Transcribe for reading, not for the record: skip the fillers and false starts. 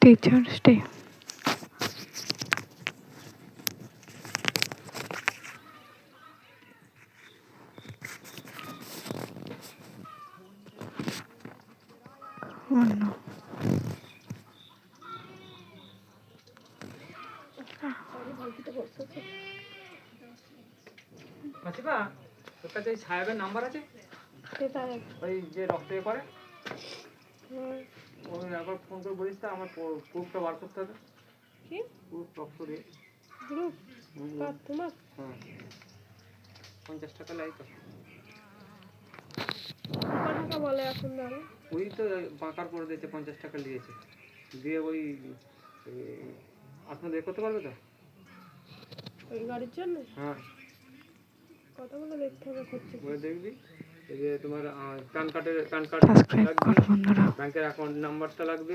teacher stay. Oh no. মাসিমা, তোর কাছে এই সাহেবের নাম্বার আছে? ওই যে রক্ত এ করে, ওই একবার ফোন করে বলিস তো, আমার প্রুফটা বার করতে হবে। কি প্রুফ রক্ত দিয়ে গ্রুপ তোমার? হ্যাঁ, 50 টাকা লাই তো। টাকা বলে এখন দাঁড়ো। ওই তো বাঁকার করে দিয়েছে, 50 টাকা নিয়েছে, দিয়ে ওই আপনাদের করতে পারবে তো? ওই গাড়ির জন্য হ্যাঁ, কথাগুলো দেখতে হবে, করছি। ওই দেখবি, এই যে তোমার প্যান কার্ড সাবস্ক্রাইব লাগবে, করো বন্ধুরা। ব্যাংকের অ্যাকাউন্ট নাম্বারটা লাগবে।